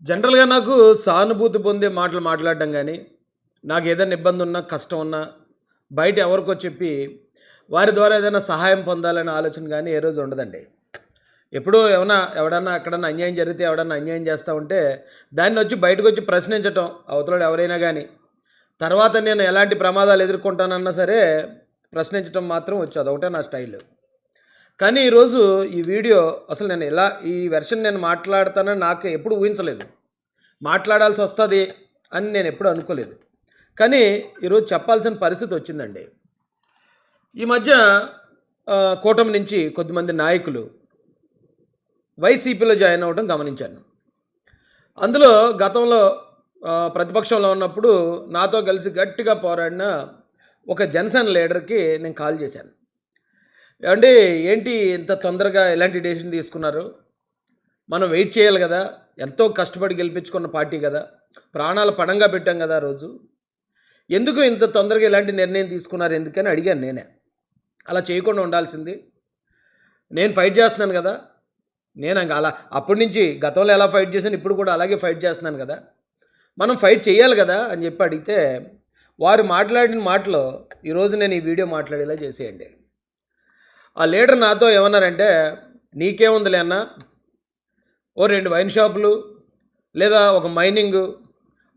జనరల్‌గా నాకు సానుభూతి పొందే మాటలు మాట్లాడడం గానీ, నాకేదైనా ఇబ్బందున్నా, కష్టం ఉన్నా, బయట ఎవరికో చెప్పి, వారి ద్వారా ఏదైనా సహాయం పొందాలనే ఆలోచన గానీ ఏ రోజు ఉండదండి. ఎప్పుడూ ఎవడన్నా ఎక్కడన్నా అన్యాయం జరిగితే, ఎవడన్నా అన్యాయం చేస్తా ఉంటే, దాన్నొచ్చి బయటకొచ్చి ప్రశ్నించటం, అవతలోడు ఎవరైనా గానీ, తర్వాత నేను ఎలాంటి ప్రమాదాలు ఎదుర్కొంటానన్నా సరే, ప్రశ్నించటం మాత్రం వచ్చు. అదొకటే నా స్టైలు. కానీ ఈరోజు ఈ వీడియో అసలు నేను ఈ వెర్షన్ నేను మాట్లాడతానని నాకు ఎప్పుడు ఊహించలేదు. మాట్లాడాల్సొస్తది అని నేనెప్పుడూ అనుకోలేదు. కానీ ఈరోజు చెప్పాల్సిన పరిస్థితి వచ్చిందండి. ఈ మధ్య కూటమి నుంచి కొద్దిమంది నాయకులు వైసీపీలో జాయిన్ అవ్వడం గమనించాను. అందులో గతంలో ప్రతిపక్షంలో ఉన్నప్పుడు నాతో కలిసి గట్టిగా పోరాడిన ఒక జనసేన లీడర్‌కి నేను కాల్ చేశాను. ఏవండీ ఏంటి ఇంత తొందరగా ఎలాంటి డెసిషన్ తీసుకున్నారు? మనం వెయిట్ చేయాలి గదా! ఎంతో కష్టపడి గెలిపించుకున్న పార్టీ గదా! ప్రాణాలు పణంగా పెట్టాం గదా ఆ రోజు. ఎందుకు ఇంత తొందరగా ఇలాంటి నిర్ణయం తీసుకున్నారు ఎందుకని అడిగాను నేనే. అలా చేయకుండా ఉండాల్సింది. నేను ఫైట్ చేస్తున్నాను గదా! నేను ఇంక అలా అప్పటి నుంచి గతంలో ఎలా ఫైట్ చేశానో ఇప్పుడు కూడా అలాగే ఫైట్ చేస్తున్నాను గదా! మనం ఫైట్ చేయాలి గదా! అని చెప్పి అడిగితే వారు మాట్లాడిన మాటలు ఈరోజు నేను ఈ వీడియో మాట్లాడేలా చేసేయండి. ఆ లీడర్ నాతో ఏమన్నారంటే, "నీకేముందిలే అన్న, ఓ 2 వైన్ షాపులు, లేదా ఒక మైనింగు,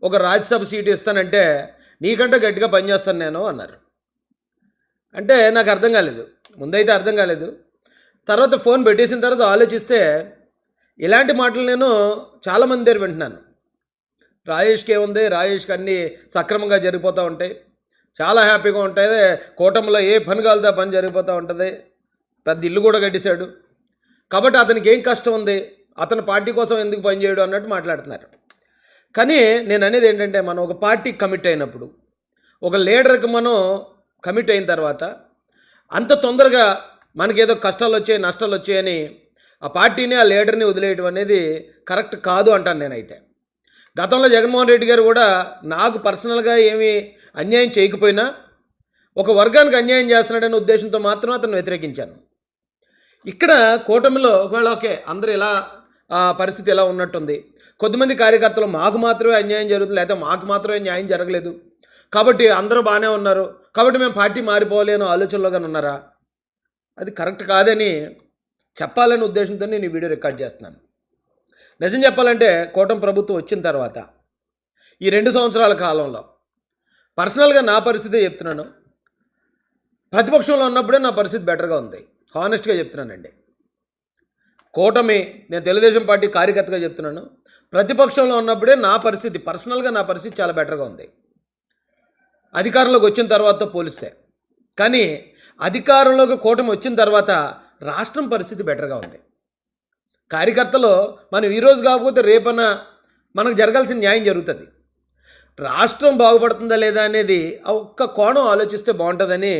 ఒక రాజ్యసభ సీటు ఇస్తానంటే, నీకంటే గట్టిగా పనిచేస్తాను నేను" అన్నారు. అంటే నాకు అర్థం కాలేదు. ముందైతే అర్థం కాలేదు. తర్వాత ఫోన్ పెట్టేసిన తర్వాత ఆలోచిస్తే, ఇలాంటి మాటలు నేను చాలామంది దగ్గర వింటున్నాను. రాజేష్‌కేముంది, రాజేష్‌కి అన్నీ సక్రమంగా జరిగిపోతూ ఉంటాయి. చాలా హ్యాపీగా ఉంటాయి. కూటమిలో ఏ పని కావాలితే ఆ పని జరిగిపోతూ ఉంటది. పెద్ద ఇల్లు కూడా కట్టేశాడు. కాబట్టి అతనికి ఏం కష్టం ఉంది? అతను పార్టీ కోసం ఎందుకు పనిచేయడు అన్నట్టు మాట్లాడుతున్నారు. కానీ నేననేది ఏంటంటే, మనం ఒక పార్టీకి కమిట్ అయినప్పుడు, ఒక లీడర్‌కి మనం కమిట్ అయిన తర్వాత, అంత తొందరగా మనకేదో కష్టాలొచ్చాయి, నష్టాలొచ్చాయని ఆ పార్టీని, ఆ లీడర్‌ని వదిలేయడం అనేది కరెక్ట్ కాదు అంటాను నేనైతే. గతంలో జగన్మోహన్ రెడ్డి గారు కూడా నాకు పర్సనల్‌గా ఏమీ అన్యాయం చేయకపోయినా, ఒక వర్గానికి అన్యాయం చేస్తున్నాడనే ఉద్దేశంతో మాత్రం అతన్ని వ్యతిరేకించాను. ఇక్కడ కూటమిలో ఒకవేళ ఓకే. అందరూ ఇలా పరిస్థితి ఇలా ఉన్నట్టుంది. కొద్దిమంది కార్యకర్తలు మాకు మాత్రమే అన్యాయం జరుగుతుంది. లేకపోతే మాకు మాత్రమే న్యాయం జరగలేదు. కాబట్టి అందరూ బానే ఉన్నారు. కాబట్టి మేము పార్టీ మారిపోవాలి అనే ఆలోచనలో గాని ఉన్నారా? అది కరెక్ట్ కాదని చెప్పాలనే ఉద్దేశంతో నేను ఈ వీడియో రికార్డ్ చేస్తున్నాను. నిజం చెప్పాలంటే కూటమి ప్రభుత్వం వచ్చిన తర్వాత ఈ 2 సంవత్సరాల కాలంలో పర్సనల్‌గా నా పరిస్థితే చెప్తున్నాను. ప్రతిపక్షంలో ఉన్నప్పుడే నా పరిస్థితి బెటర్‌గా ఉంది. హానెస్ట్‌గా చెప్తున్నానండి. కూటమి నేను తెలుగుదేశం పార్టీ కార్యకర్తగా చెప్తున్నాను. ప్రతిపక్షంలో ఉన్నప్పుడే నా పరిస్థితి పర్సనల్‌గా నా పరిస్థితి చాలా బెటర్‌గా ఉంది. అధికారంలోకి వచ్చిన తర్వాతతో పోలిస్తే. కానీ అధికారంలోకి కూటమి వచ్చిన తర్వాత రాష్ట్రం పరిస్థితి బెటర్‌గా ఉంది. కార్యకర్తలు మనం ఈరోజు కాకపోతే రేపన్నా మనకు జరగాల్సిన న్యాయం జరుగుతుంది. రాష్ట్రం బాగుపడుతుందా లేదా అనేది ఆ ఒక్క కోణం ఆలోచిస్తే బాగుంటుందని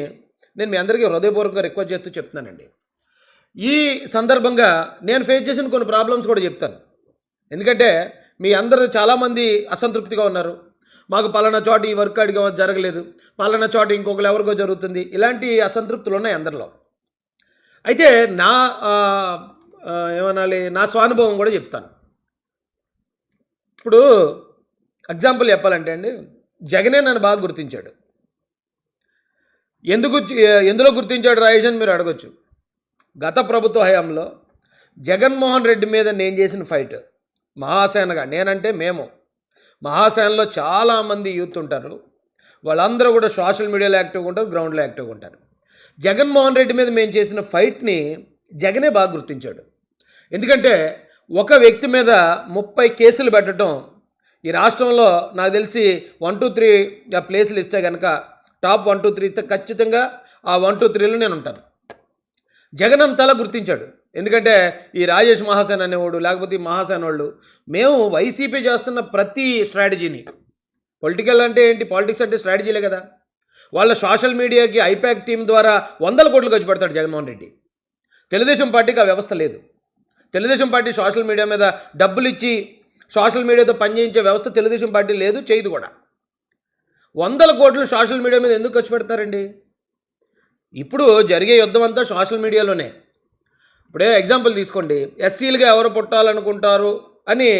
నేను మీ అందరికీ హృదయపూర్వకంగా రిక్వెస్ట్ చేస్తూ చెప్తున్నానండి. ఈ సందర్భంగా నేను ఫేస్ చేసిన కొన్ని ప్రాబ్లమ్స్ కూడా చెప్తాను. ఎందుకంటే మీ అందరూ చాలామంది అసంతృప్తిగా ఉన్నారు. మాకు పలానా చోట ఈ వర్క్ అడిగా జరగలేదు. పలానా చోట ఇంకొకరు ఎవరికో జరుగుతుంది. ఇలాంటి అసంతృప్తులు ఉన్నాయి అందరిలో. అయితే నా ఏమనాలి నా స్వానుభవం కూడా చెప్తాను. ఇప్పుడు ఎగ్జాంపుల్ చెప్పాలంటే అండి, జగనే నన్ను బాగా గుర్తించాడు. ఎందులో గుర్తించాడు రాజేష్ అని మీరు అడగొచ్చు. గత ప్రభుత్వ హయాంలో జగన్మోహన్ రెడ్డి మీద నేను చేసిన ఫైట్ మహాసేనగా నేనంటే మేము మహాసేనలో చాలామంది యూత్ ఉంటారు. వాళ్ళందరూ కూడా సోషల్ మీడియాలో యాక్టివ్గా ఉంటారు, గ్రౌండ్లో యాక్టివ్గా ఉంటారు. జగన్మోహన్ రెడ్డి మీద మేము చేసిన ఫైట్ని జగనే బాగా గుర్తించాడు. ఎందుకంటే ఒక వ్యక్తి మీద 30 కేసులు పెట్టడం ఈ రాష్ట్రంలో నాకు తెలిసి 1, 2, 3 ప్లేసులు ఇస్తే కనుక టాప్ 1, 2, 3 ఇస్తే ఖచ్చితంగా ఆ 1, 2, 3లో నేను ఉంటాను. జగన్ అంతలా గుర్తించాడు. ఎందుకంటే ఈ రాజేష్ మహాసేన్ అనేవాడు లేకపోతే ఈ మహాసేన్ వాళ్ళు మేము వైసీపీ చేస్తున్న ప్రతి స్ట్రాటజీని పొలిటికల్ అంటే ఏంటి పాలిటిక్స్ అంటే స్ట్రాటజీలే కదా. వాళ్ళ సోషల్ మీడియాకి ఐపాక్ టీం ద్వారా 100 కోట్లు ఖర్చు పెడతాడు జగన్మోహన్ రెడ్డి. తెలుగుదేశం పార్టీకి ఆ వ్యవస్థ లేదు. తెలుగుదేశం పార్టీ సోషల్ మీడియా మీద డబ్బులు ఇచ్చి సోషల్ మీడియాతో పనిచేయించే వ్యవస్థ తెలుగుదేశం పార్టీ లేదు, చేయదు కూడా. 100 కోట్లు సోషల్ మీడియా మీద ఎందుకు ఖర్చు పెడతారండి? ఇప్పుడు జరిగే యుద్ధం అంతా సోషల్ మీడియాలోనే. ఇప్పుడే ఎగ్జాంపుల్ తీసుకోండి, ఎస్సీలుగా ఎవరు పుట్టాలనుకుంటారు అని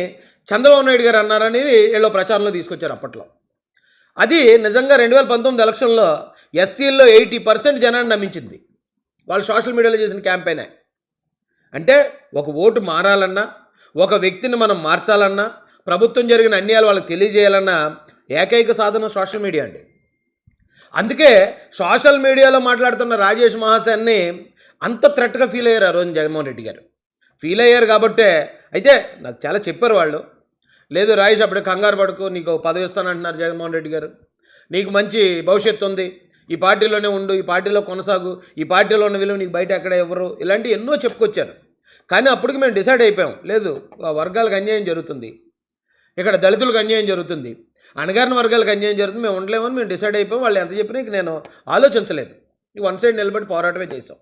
చంద్రబాబు నాయుడు గారు అన్నారనేది వీళ్ళు ప్రచారంలో తీసుకొచ్చారు అప్పట్లో. అది నిజంగా 2019 ఎలక్షన్‌లో ఎస్సీల్లో 80% జనాన్ని నమ్మించింది. వాళ్ళు సోషల్ మీడియాలో చేసిన క్యాంపెయినే. అంటే ఒక ఓటు మారాలన్నా, ఒక వ్యక్తిని మనం మార్చాలన్నా, ప్రభుత్వం జరిగిన అన్యాయాలు వాళ్ళకి తెలియజేయాలన్నా ఏకైక సాధనం సోషల్ మీడియా అండి. అందుకే సోషల్ మీడియాలో మాట్లాడుతున్న రాజేష్ మహాసేన్ని అంత థ్రెట్‌గా ఫీల్ అయ్యారు ఆ రోజున జగన్మోహన్ రెడ్డి గారు. ఫీల్ అయ్యారు కాబట్టే అయితే నాకు చాలా చెప్పారు వాళ్ళు. లేదు రాజేష్ అప్పుడే కంగారు పడకు, నీకు పదవి ఇస్తానంటున్నారు జగన్మోహన్ రెడ్డి గారు. నీకు మంచి భవిష్యత్తు ఉంది. ఈ పార్టీలోనే ఉండు, ఈ పార్టీలో కొనసాగు, ఈ పార్టీలో ఉన్న విలువ నీకు బయట ఎక్కడ ఇవ్వరు. ఇలాంటివి ఎన్నో చెప్పుకొచ్చారు. కానీ అప్పటికి మేము డిసైడ్ అయిపోయాం. లేదు, వర్గాలకు అన్యాయం జరుగుతుంది. ఇక్కడ దళితులకు అన్యాయం జరుగుతుంది. అణగారిన వర్గాలకు అన్యాయం జరుగుతుంది. మేము ఉండలేమని మేము డిసైడ్ అయిపోయాం. వాళ్ళు ఎంత చెప్పినా ఇక నేను ఆలోచించలేదు. ఈ వన్ సైడ్ నిలబడి పోరాటమే చేసాం.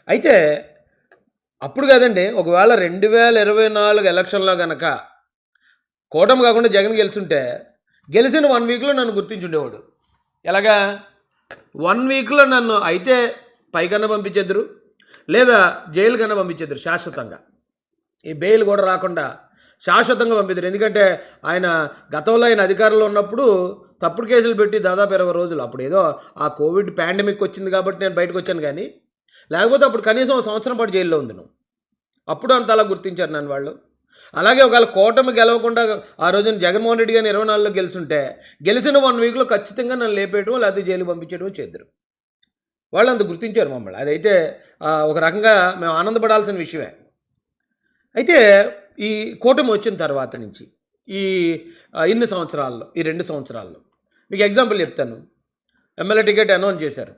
అయితే అప్పుడు కాదండి, ఒకవేళ 2024 ఎలక్షన్లో గనక కూటమి కాకుండా జగన్ గెలుచుంటే గెలిచిన 1 వీక్లో నన్ను గుర్తించుండేవాడు. ఎలాగా 1 వీక్లో నన్ను అయితే పైకన్నా పంపించేద్దరు, లేదా జైలు కన్నా పంపించేద్దరు శాశ్వతంగా. ఈ బెయిల్ కూడా రాకుండా శాశ్వతంగా పంపిద్దరు. ఎందుకంటే ఆయన గతంలో ఆయన అధికారంలో ఉన్నప్పుడు తప్పుడు కేసులు పెట్టి దాదాపు 20 రోజులు, అప్పుడు ఏదో ఆ కోవిడ్ పాండమిక్ వచ్చింది కాబట్టి నేను బయటకు వచ్చాను. కానీ లేకపోతే అప్పుడు కనీసం 1 సంవత్సరం పాటు జైల్లో ఉంది నువ్వు. అప్పుడు అంత అలా గుర్తించారు నన్ను వాళ్ళు. అలాగే ఒకవేళ కూటమి గెలవకుండా ఆ రోజున జగన్మోహన్ రెడ్డి గారిని 24లో గెలుచుంటే గెలిచిన 1 వీక్లో ఖచ్చితంగా నన్ను లేపేయడం, లేకపోతే జైలు పంపించడం చేద్దరు. వాళ్ళు అంత గుర్తించారు మమ్మల్ని. అదైతే ఒక రకంగా మేము ఆనందపడాల్సిన విషయమే. అయితే ఈ కూటమి వచ్చిన తర్వాత నుంచి ఈ ఇన్ని సంవత్సరాల్లో, ఈ 2 సంవత్సరాల్లో మీకు ఎగ్జాంపుల్ చెప్తాను. ఎమ్మెల్యే టికెట్ అనౌన్స్ చేశారు.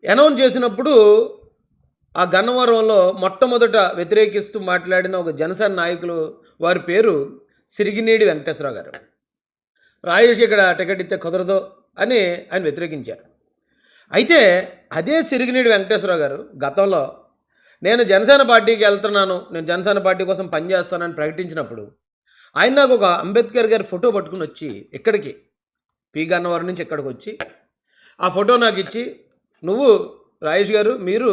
అనౌన్స్ చేసినప్పుడు ఆ గన్నవరంలో మొట్టమొదట వ్యతిరేకిస్తూ మాట్లాడిన ఒక జనసేన నాయకులు వారి పేరు సిరిగినేడి వెంకటేశ్వరరావు గారు. రాజేష్ ఇక్కడ టికెట్ ఇస్తే కుదరదు అని ఆయన వ్యతిరేకించారు. అయితే అదే సిరిగినేడి వెంకటేశ్వరరావు గారు గతంలో నేను జనసేన పార్టీకి వెళ్తున్నాను, నేను జనసేన పార్టీ కోసం పనిచేస్తానని ప్రకటించినప్పుడు ఆయన నాకు ఒక అంబేద్కర్ గారి ఫోటో పట్టుకుని వచ్చి ఇక్కడికి పి గన్నవరం నుంచి ఇక్కడికి వచ్చి ఆ ఫోటో నాకు ఇచ్చి, నువ్వు రాజేష్ గారు మీరు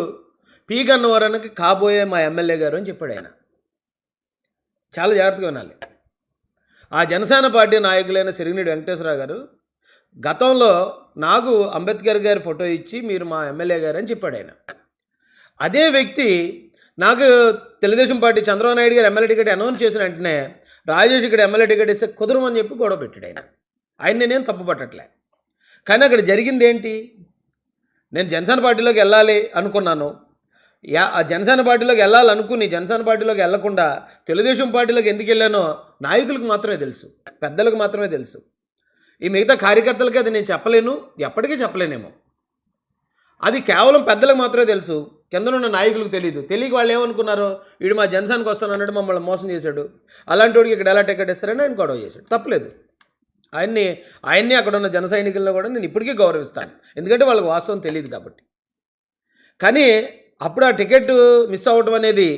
పి గన్నవరానికి కాబోయే మా ఎమ్మెల్యే గారు అని చెప్పాడు ఆయన. చాలా జాగ్రత్తగా వినాలి. ఆ జనసేన పార్టీ నాయకులైన సిరిగినేడి వెంకటేశ్వరరావు గారు గతంలో నాకు అంబేద్కర్ గారి ఫోటో ఇచ్చి మీరు మా ఎమ్మెల్యే గారు అని చెప్పాడు ఆయన. అదే వ్యక్తి నాకు తెలుగుదేశం పార్టీ చంద్రబాబు నాయుడు గారు ఎమ్మెల్యే టికెట్ అనౌన్స్ చేసిన వెంటనే రాజేష్ ఇక్కడ ఎమ్మెల్యే టికెట్ ఇస్తే కుదరమని చెప్పి గొడవ పెట్టాడు ఆయన. ఆయన నేనేం తప్పు పట్టట్లే. కానీ అక్కడ జరిగింది ఏంటి? నేను జనసేన పార్టీలోకి వెళ్ళాలి అనుకున్నాను. ఆ జనసేన పార్టీలోకి వెళ్ళాలనుకుని జనసేన పార్టీలోకి వెళ్లకుండా తెలుగుదేశం పార్టీలోకి ఎందుకు వెళ్ళానో నాయకులకు మాత్రమే తెలుసు, పెద్దలకు మాత్రమే తెలుసు. ఈ మిగతా కార్యకర్తలకి అది నేను చెప్పలేను, ఎప్పటికీ చెప్పలేనేమో. అది కేవలం పెద్దలకు మాత్రమే తెలుసు, కిందనున్న నాయకులకు తెలియదు. తెలియక వాళ్ళు ఏమనుకున్నారు, వీడు మా జనసేనకు వస్తానన్నాడు, మమ్మల్ని మోసం చేశాడు, అలాంటి వాడికి ఇక్కడ ఎలా టికెట్ ఇస్తారని ఆయన గొడవ చేశాడు. తప్పలేదు. ఆయన్ని అక్కడ ఉన్న జన సైనికుల్లో కూడా నేను ఇప్పటికీ గౌరవిస్తాను, ఎందుకంటే వాళ్ళకి వాస్తవం తెలియదు కాబట్టి. కానీ అప్పుడు ఆ టికెట్ మిస్ అవ్వడం అనేది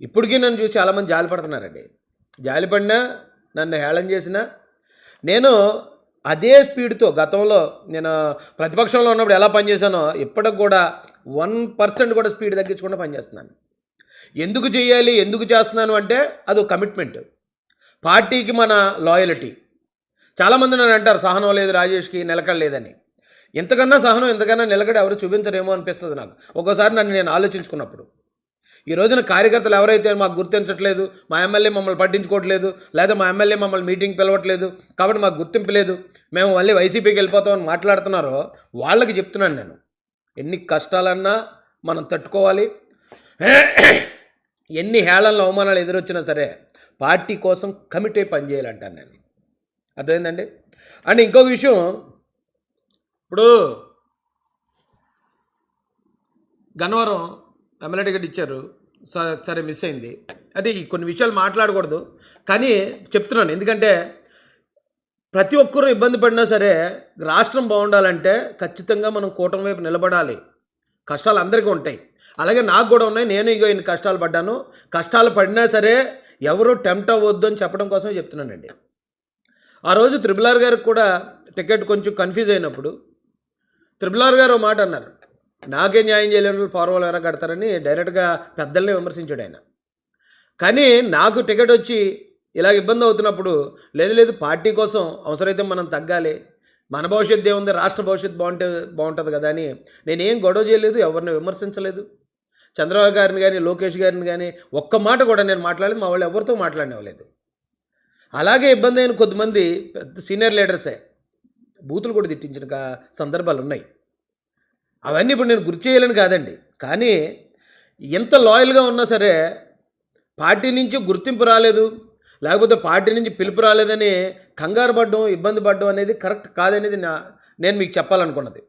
ఇప్పటికీ నన్ను చూసి చాలామంది జాలిపడుతున్నారండి. జాలిపడినా, నన్ను హేళన చేసినా నేను అదే స్పీడ్తో గతంలో నేను ప్రతిపక్షంలో ఉన్నప్పుడు ఎలా పనిచేశానో ఇప్పటికి కూడా 1% కూడా స్పీడ్ తగ్గించకుండా పనిచేస్తున్నాను. ఎందుకు చేయాలి, ఎందుకు చేస్తున్నాను అంటే అది ఒక కమిట్మెంట్, పార్టీకి మన లాయల్టీ. చాలామంది నన్ను అంటారు సహనం లేదు రాజేష్కి, నిలకడ లేదని. ఇంతకన్నా సహనం, ఇంతకన్నా నిలకడ ఎవరు చూపించరేమో అనిపిస్తుంది నాకు ఒక్కోసారి నన్ను నేను ఆలోచించుకున్నప్పుడు. ఈ రోజున కార్యకర్తలు ఎవరైతే మాకు గుర్తించట్లేదు, మా ఎమ్మెల్యే మమ్మల్ని పట్టించుకోవట్లేదు, లేదా మా ఎమ్మెల్యే మమ్మల్ని మీటింగ్ పిలవట్లేదు కాబట్టి మాకు గుర్తింపు లేదు, మేము మళ్ళీ వైసీపీకి వెళ్ళిపోతామని మాట్లాడుతున్నారో వాళ్ళకి చెప్తున్నాను నేను, ఎన్ని కష్టాలన్నా మనం తట్టుకోవాలి. ఎన్ని హేళనలు అవమానాలు ఎదురొచ్చినా సరే పార్టీ కోసం కమిట్ అయి పనిచేయాలంటాను నేను. అర్థమైందండి. అండ్ ఇంకొక విషయం, ఇప్పుడు గన్నవరం ఎమ్మెల్యే టికెట్ ఇచ్చారు, సరే మిస్ అయింది. అది కొన్ని విషయాలు మాట్లాడకూడదు కానీ చెప్తున్నాను, ఎందుకంటే ప్రతి ఒక్కరూ ఇబ్బంది పడినా సరే రాష్ట్రం బాగుండాలంటే ఖచ్చితంగా మనం కూటమి వైపు నిలబడాలి. కష్టాలు అందరికీ ఉంటాయి, అలాగే నాకు కూడా ఉన్నాయి. నేను ఇగో ఇన్ని కష్టాలు పడ్డాను, కష్టాలు పడినా సరే ఎవరు టెంప్ట్ అవ్వద్దు అని చెప్పడం కోసమే చెప్తున్నానండి. ఆ రోజు త్రిబుల్ గారికి కూడా టికెట్ కొంచెం కన్ఫ్యూజ్ అయినప్పుడు త్రిబుల్ గారు మాట అన్నారు, నాకే న్యాయం చేయలేని ఫార్వర్డ్ ఎలా కడతారని డైరెక్ట్గా పెద్దల్ని విమర్శించాడు ఆయన. కానీ నాకు టికెట్ వచ్చి ఇలాగ ఇబ్బంది అవుతున్నప్పుడు లేదు లేదు పార్టీ కోసం అవసరమైతే మనం తగ్గాలి, మన భవిష్యత్తు ఏముంది, రాష్ట్ర భవిష్యత్తు బాగుంటుంది కదా అని నేనేం గొడవ చేయలేదు, ఎవరిని విమర్శించలేదు. చంద్రబాబు గారిని కానీ లోకేష్ గారిని కానీ ఒక్క మాట కూడా నేను మాట్లాడలేదు, మా వాళ్ళు ఎవరితో మాట్లాడనివ్వలేదు. అలాగే ఇబ్బంది అయిన కొద్దిమంది పెద్ద సీనియర్ లీడర్సే బూతులు కూడా తిట్టించిన సందర్భాలు ఉన్నాయి. అవన్నీ ఇప్పుడు నేను గుర్తు చేయాలని కాదండి, కానీ ఎంత లాయల్గా ఉన్నా సరే పార్టీ నుంచి గుర్తింపు రాలేదు, లేకపోతే పార్టీ నుంచి పిలుపు రాలేదని కంగారు పడడం, ఇబ్బంది పడడం అనేది కరెక్ట్ కాదనేది నేను మీకు చెప్పాలనుకున్నది.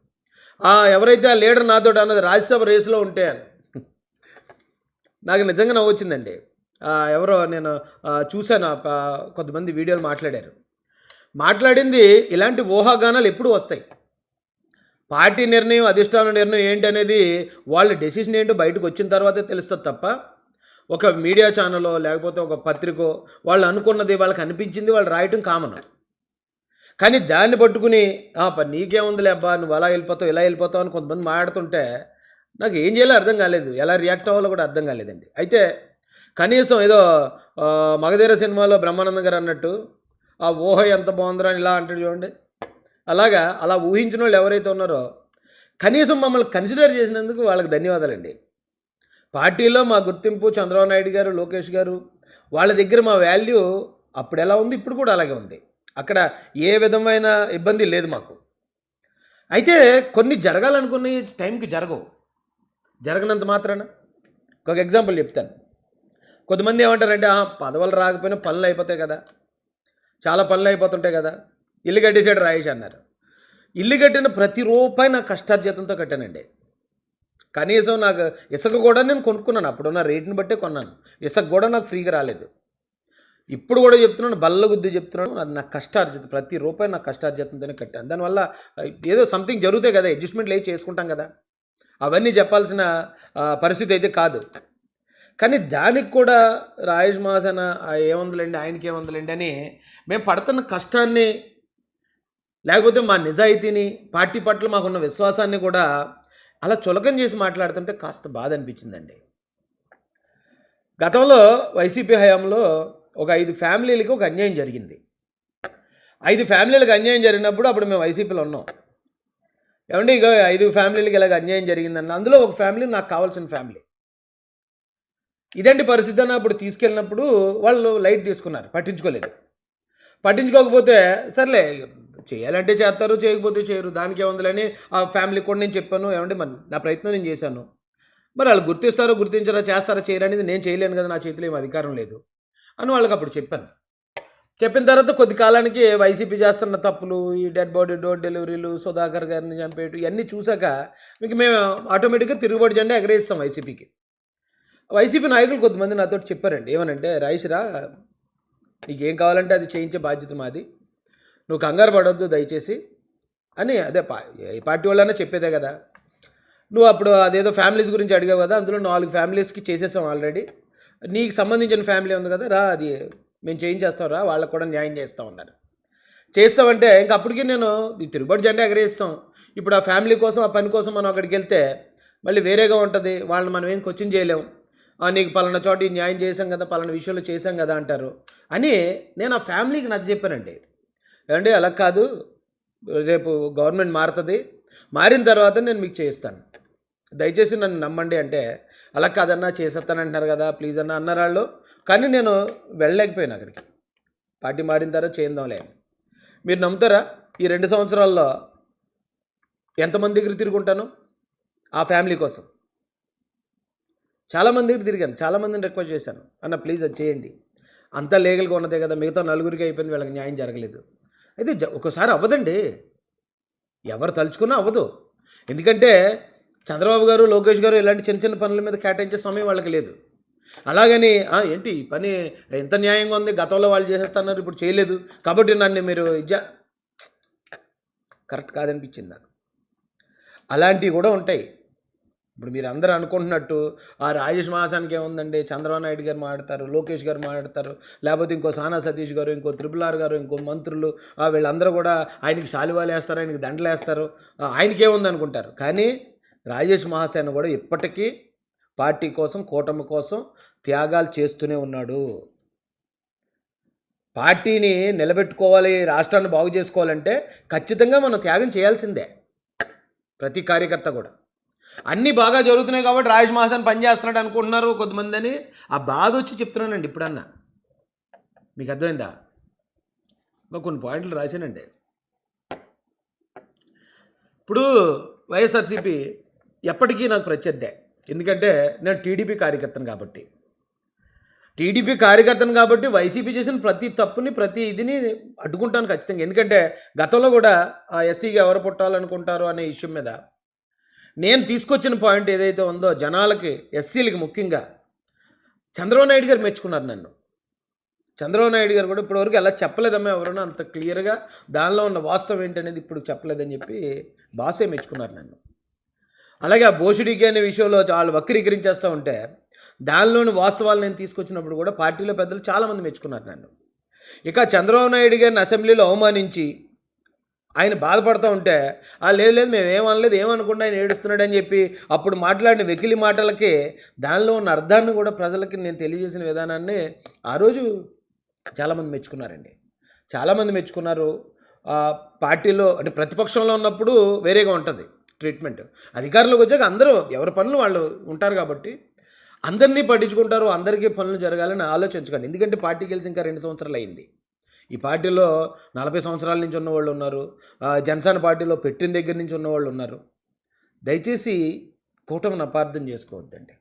ఎవరైతే ఆ లీడర్ నాతో అన్నది రాజ్యసభ రేసులో ఉంటే నాకు నిజంగా నవ్వొచ్చిందండి. ఎవరో నేను చూశాను, కొంతమంది వీడియోలు మాట్లాడింది ఇలాంటి ఊహాగానాలు ఎప్పుడు వస్తాయి. పార్టీ నిర్ణయం, అధిష్టాన నిర్ణయం ఏంటనేది వాళ్ళ డెసిషన్ ఏంటో బయటకు వచ్చిన తర్వాతే తెలుస్తుంది తప్ప ఒక మీడియా ఛానల్లో లేకపోతే ఒక పత్రికో వాళ్ళు అనుకున్నది, వాళ్ళకి అనిపించింది వాళ్ళు రాయటం కామన్. కానీ దాన్ని పట్టుకుని నీకేముందిలే అబ్బా, నువ్వు అలా వెళ్ళిపోతావు ఇలా వెళ్ళిపోతావు అని కొంతమంది మాట్లాడుతుంటే నాకు ఏం చేయాలో అర్థం కాలేదు, ఎలా రియాక్ట్ అవ్వాలో కూడా అర్థం కాలేదండి. అయితే కనీసం ఏదో మగధీర సినిమాలో బ్రహ్మానందం గారు అన్నట్టు ఆ ఊహ ఎంత బాగుందిరా అని ఇలా అంటాడు చూడండి, అలాగా అలా ఊహించిన వాళ్ళు ఎవరైతే ఉన్నారో కనీసం మమ్మల్ని కన్సిడర్ చేసినందుకు వాళ్ళకి ధన్యవాదాలండి. పార్టీలో మా గుర్తింపు చంద్రబాబు నాయుడు గారు, లోకేష్ గారు, వాళ్ళ దగ్గర మా వాల్యూ అప్పుడు ఎలా ఉంది, ఇప్పుడు కూడా అలాగే ఉంది. అక్కడ ఏ విధమైన ఇబ్బంది లేదు మాకు. అయితే కొన్ని జరగాలనుకునే టైంకి జరగనంత మాత్రాన ఒక ఎగ్జాంపుల్ చెప్తాను. కొంతమంది ఏమంటారంటే పదవులు రాకపోయినా పనులు అయిపోతాయి కదా, చాలా పనులు అయిపోతుంటాయి కదా, ఇల్లు కట్టేసాడు రాయేష్ అన్నారు. ఇల్లు కట్టిన ప్రతి రూపాయి నా కష్టార్జితంతో కట్టానండి. కనీసం నాకు ఇసుక కూడా నేను కొనుక్కున్నాను, అప్పుడున్న రేటుని బట్టే కొన్నాను. ఇసుక కూడా నాకు ఫ్రీగా రాలేదు. ఇప్పుడు కూడా చెప్తున్నాను, బల్లగుద్ది చెప్తున్నాను, అది నా కష్టార్జితం, ప్రతి రూపాయి నా కష్టార్జితంతోనే కట్టాను. దానివల్ల ఏదో సంథింగ్ జరుగుతాయి కదా, అడ్జస్ట్మెంట్లు ఏవి చేసుకుంటాం కదా, అవన్నీ చెప్పాల్సిన పరిస్థితి అయితే కాదు. కానీ దానికి కూడా రాయేష్ మహాసేన ఏముందిలేండి, ఆయనకి ఏముందిలేండి అని మేము పడుతున్న కష్టాన్ని, లేకపోతే మా నిజాయితీని, పార్టీ పట్ల మాకున్న విశ్వాసాన్ని కూడా అలా చులకన చేసి మాట్లాడుతుంటే కాస్త బాధ అనిపించిందండి. గతంలో వైసీపీ హయాంలో ఒక 5 ఫ్యామిలీలకి ఒక అన్యాయం జరిగింది. 5 ఫ్యామిలీలకు అన్యాయం జరిగినప్పుడు అప్పుడు మేము వైసీపీలో ఉన్నాం. ఏమంటే ఇక 5 ఫ్యామిలీలకి ఇలాగ అన్యాయం జరిగిందన్న, అందులో ఒక ఫ్యామిలీ నాకు కావాల్సిన ఫ్యామిలీ. ఇదండి పరిస్థితి అని అప్పుడు తీసుకెళ్ళినప్పుడు వాళ్ళు లైట్ తీసుకున్నారు, పట్టించుకోకపోతే సర్లే చేయాలంటే చేస్తారు, చేయకపోతే చేయరు, దానికి ఏముందని ఆ ఫ్యామిలీకి కూడా నేను చెప్పాను. ఏమంటే మరి నా ప్రయత్నం నేను చేశాను, మరి వాళ్ళు గుర్తిస్తారో గుర్తించారో చేస్తారో చేయరనేది నేను చేయలేను కదా, నా చేతిలో ఏం అధికారం లేదు అని వాళ్ళకి అప్పుడు చెప్పాను. చెప్పిన తర్వాత కొద్ది కాలానికి వైసీపీ చేస్తున్న తప్పులు, ఈ డెడ్ బాడీ డోర్ డెలివరీలు, సుధాకర్ గారిని చంపేయటం ఇవన్నీ చూశాక మేము ఆటోమేటిక్గా తిరుగుబాటు జెండా ఎగరేస్తాం వైసీపీకి. వైసీపీ నాయకులు కొంతమంది నాతో చెప్పారండి, ఏమనంటే రాయేష్రా నీకేం కావాలంటే అది చేయించే బాధ్యత మాది, నువ్వు కంగారు పడవద్దు దయచేసి అని. అదే ఏ పార్టీ వాళ్ళైనా చెప్పేదే కదా, నువ్వు అప్పుడు అదేదో ఫ్యామిలీస్ గురించి అడిగావు కదా, అందులో 4 ఫ్యామిలీస్కి చేసేసాం ఆల్రెడీ, నీకు సంబంధించిన ఫ్యామిలీ ఉంది కదా, రా అది మేము చేయించేస్తాం, రా వాళ్ళకు కూడా న్యాయం చేస్తాం అన్నారు. చేస్తామంటే ఇంక అప్పటికి నేను ఈ తిరుగుబాటు జెండా ఎగరేస్తాం. ఇప్పుడు ఆ ఫ్యామిలీ కోసం, ఆ పని కోసం మనం అక్కడికి వెళ్తే మళ్ళీ వేరేగా ఉంటుంది, వాళ్ళని మనం ఏం క్వశ్చన్ చేయలేం. నీకు పలానా చోట ఈ న్యాయం చేశాం కదా, పలానా విషయంలో చేశాం కదా అంటారు అని నేను ఆ ఫ్యామిలీకి నచ్చ చెప్పానండి. ఏమంటే అలా కాదు, రేపు గవర్నమెంట్ మారుతుంది, మారిన తర్వాత నేను మీకు చేయిస్తాను, దయచేసి నన్ను నమ్మండి అంటే, అలా కాదన్నా చేసేస్తానంటున్నారు కదా ప్లీజ్ అన్న అన్నారు వాళ్ళు. కానీ నేను వెళ్ళలేకపోయాను అక్కడికి, పార్టీ మారిన తర్వాత చేద్దాంలే. మీరు నమ్ముతారా, ఈ 2 సంవత్సరాల్లో ఎంతమంది దగ్గర తిరుగుంటాను ఆ ఫ్యామిలీ కోసం? చాలామంది దగ్గర తిరిగాను, చాలామందిని రిక్వెస్ట్ చేశాను, అన్న ప్లీజ్ అది చేయండి, అంతా లీగల్గా ఉన్నదే కదా, మిగతా 4గురికి అయిపోయింది, వీళ్ళకి న్యాయం జరగలేదు. అయితే ఒక్కోసారి అవ్వదండి, ఎవరు తలుచుకున్నా అవ్వదు. ఎందుకంటే చంద్రబాబు గారు, లోకేష్ గారు ఇలాంటి చిన్న చిన్న పనుల మీద కేటాయించే సమయం వాళ్ళకి లేదు. అలాగని ఏంటి ఈ పని ఎంత న్యాయంగా ఉంది, గతంలో వాళ్ళు చేసేస్తున్నారు ఇప్పుడు చేయలేదు కాబట్టి నన్ను మీరు కరెక్ట్ కాదనిపించింది నాకు. అలాంటివి కూడా ఉంటాయి. ఇప్పుడు మీరు అందరూ అనుకుంటున్నట్టు రాజేష్ మహాసానికి ఏముందండి, చంద్రబాబు నాయుడు గారు మాట్లాడతారు, లోకేష్ గారు మాట్లాడతారు, లేకపోతే ఇంకో సానా సతీష్ గారు, ఇంకో RRR గారు, ఇంకో మంత్రులు, వీళ్ళందరూ కూడా ఆయనకి శాలువాలు వేస్తారు, ఆయనకి దండలు వేస్తారు, ఆయనకేముంది అనుకుంటారు. కానీ రాజేష్ మహాసేన కూడా ఇప్పటికీ పార్టీ కోసం, కూటమి కోసం త్యాగాలు చేస్తూనే ఉన్నాడు. పార్టీని నిలబెట్టుకోవాలి, రాష్ట్రాన్ని బాగు చేసుకోవాలంటే ఖచ్చితంగా మనం త్యాగం చేయాల్సిందే. ప్రతి కార్యకర్త కూడా. అన్నీ బాగా జరుగుతున్నాయి కాబట్టి రాజేష్ మహాసేన్ పనిచేస్తున్నాడు అనుకుంటున్నారు కొంతమందని. ఆ బాధ వచ్చి చెప్తున్నానండి ఇప్పుడన్నా. మీకు అర్థమైందా? కొన్ని పాయింట్లు రాశానండి. ఇప్పుడు వైఎస్ఆర్సీపీ ఎప్పటికీ నాకు ప్రత్యర్థే. ఎందుకంటే నేను టీడీపీ కార్యకర్తను కాబట్టి. వైసీపీ చేసిన ప్రతి తప్పుని, ప్రతి ఇదిని అడ్డుకుంటాను ఖచ్చితంగా. ఎందుకంటే గతంలో కూడా ఆ ఎస్సీగా ఎవరు పుట్టాలనుకుంటారు అనే ఇష్యూ మీద నేను తీసుకొచ్చిన పాయింట్ ఏదైతే ఉందో జనాలకి, ఎస్సీలకి ముఖ్యంగా చంద్రబాబు నాయుడు గారు మెచ్చుకున్నారు నన్ను. చంద్రబాబు నాయుడు గారు కూడా ఇప్పటివరకు ఎలా చెప్పలేదమ్మా ఎవరైనా అంత క్లియర్గా దానిలో ఉన్న వాస్తవం ఏంటనేది ఇప్పుడు చెప్పలేదని చెప్పి బాసే మెచ్చుకున్నారు నన్ను. అలాగే ఆ బోషుడికి అనే విషయంలో వాళ్ళు వక్రీకరించేస్తూ ఉంటే దానిలోని వాస్తవాలు నేను తీసుకొచ్చినప్పుడు కూడా పార్టీలో పెద్దలు చాలామంది మెచ్చుకున్నారు నన్ను. ఇక చంద్రబాబు నాయుడు గారిని అసెంబ్లీలో అవమానించి ఆయన బాధపడుతూ ఉంటే లేదు మేము ఏమనలేదు, ఏమనుకుండా ఆయన ఏడుస్తున్నాడని చెప్పి అప్పుడు మాట్లాడిన వెకిలి మాటలకి దానిలో ఉన్న అర్థాన్ని కూడా ప్రజలకి నేను తెలియజేసిన విధానాన్ని ఆ రోజు చాలామంది మెచ్చుకున్నారండి. చాలామంది మెచ్చుకున్నారు. పార్టీలో అంటే ప్రతిపక్షంలో ఉన్నప్పుడు వేరేగా ఉంటుంది ట్రీట్మెంట్. అధికారంలోకి వచ్చాక అందరూ ఎవరి పనులు వాళ్ళు ఉంటారు కాబట్టి అందరినీ పట్టించుకుంటారు, అందరికీ పనులు జరగాలని ఆలోచించకండి. ఎందుకంటే పార్టీ గెలిచి ఇంకా 2 సంవత్సరాలు అయింది. ఈ పార్టీలో 40 సంవత్సరాల నుంచి ఉన్నవాళ్ళు ఉన్నారు, జనసేన పార్టీలో పెట్టిన దగ్గర నుంచి ఉన్నవాళ్ళు ఉన్నారు. దయచేసి కూటమిని అపార్థం చేసుకోవద్దండి.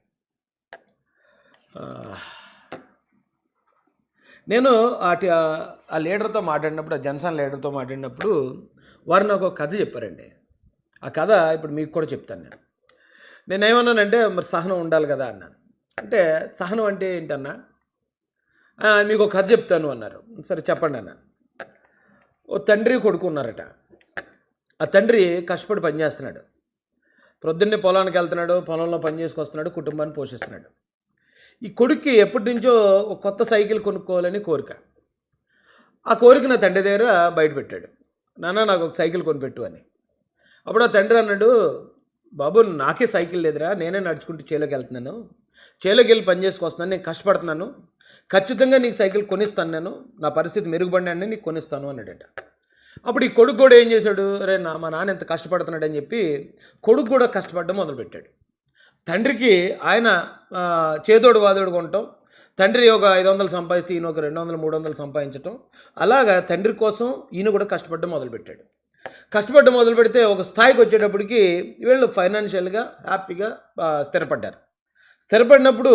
నేను ఆ లీడర్తో మాట్లాడినప్పుడు, ఆ జనసేన లీడర్తో మాట్లాడినప్పుడు వారు నాకు ఒక కథ చెప్పారండి. ఆ కథ ఇప్పుడు మీకు కూడా చెప్తాను. నేనేమన్నానంటే మరి సహనం ఉండాలి కదా అన్నాను. అంటే సహనం అంటే ఏంటన్నా, మీకు ఒక కథ చెప్తాను అన్నారు. సరే చెప్పండి అన్న. ఓ తండ్రి కొడుకు ఉన్నారట. ఆ తండ్రి కష్టపడి పనిచేస్తున్నాడు. ప్రొద్దున్నే పొలానికి వెళ్తున్నాడు, పొలంలో పని చేసుకొస్తున్నాడు, కుటుంబాన్ని పోషిస్తున్నాడు. ఈ కొడుక్కి ఎప్పటి నుంచో ఒక కొత్త సైకిల్ కొనుక్కోవాలని కోరిక. ఆ కోరిక నా తండ్రి దగ్గర బయటపెట్టాడు. నాన్న నాకు ఒక సైకిల్ కొనిపెట్టు అని. అప్పుడు ఆ తండ్రి అన్నాడు, బాబు నాకే సైకిల్ లేదురా, నేనే నడుచుకుంటూ చేలోకి వెళ్తున్నాను, చేలోకి వెళ్ళి పని చేసుకొస్తున్నాను, నేను కష్టపడుతున్నాను, ఖచ్చితంగా నీకు సైకిల్ కొనిస్తాను, నేను నా పరిస్థితి మెరుగుపడినాన్ని నీకు కొనిస్తాను అన్నాడట. అప్పుడు ఈ కొడుకు కూడా ఏం చేశాడు, రే మా నాన్న ఎంత కష్టపడుతున్నాడని చెప్పి కొడుకు కూడా కష్టపడడం మొదలుపెట్టాడు. తండ్రికి ఆయన చేదోడు వాదోడు కొనటం, తండ్రి ఒక 500 సంపాదిస్తే ఈయన ఒక 200 300 సంపాదించటం, అలాగా తండ్రి కోసం ఈయన కూడా కష్టపడడం మొదలుపెట్టాడు. కష్టపడడం మొదలు పెడితే ఒక స్థాయికి వచ్చేటప్పటికి వీళ్ళు ఫైనాన్షియల్గా హ్యాపీగా స్థిరపడ్డారు. స్థిరపడినప్పుడు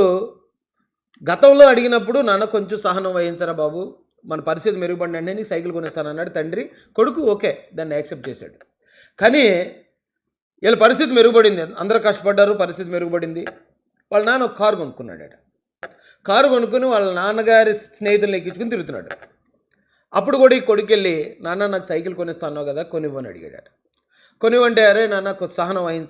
గతంలో అడిగినప్పుడు నాన్న కొంచెం సహనం వహించరా బాబు, మన పరిస్థితి మెరుగుపడినండి, నీకు సైకిల్ కొనిస్తానన్నాడు తండ్రి. కొడుకు ఓకే దాన్ని యాక్సెప్ట్ చేశాడు. కానీ వీళ్ళ పరిస్థితి మెరుగుపడింది, అందరూ కష్టపడ్డారు, పరిస్థితి మెరుగుపడింది. వాళ్ళ నాన్న ఒక కారు కొనుక్కున్నాడట. కారు కొనుక్కుని వాళ్ళ నాన్నగారి స్నేహితులను ఎక్కించుకుని తిరుగుతున్నాడు. అప్పుడు కూడా ఈ కొడుకు వెళ్ళి నాన్న నాకు సైకిల్ కొనిస్తాను కదా కొనివ్వని అడిగాడట. కొనివ్వంటే అరే నాన్న సహనం వహించ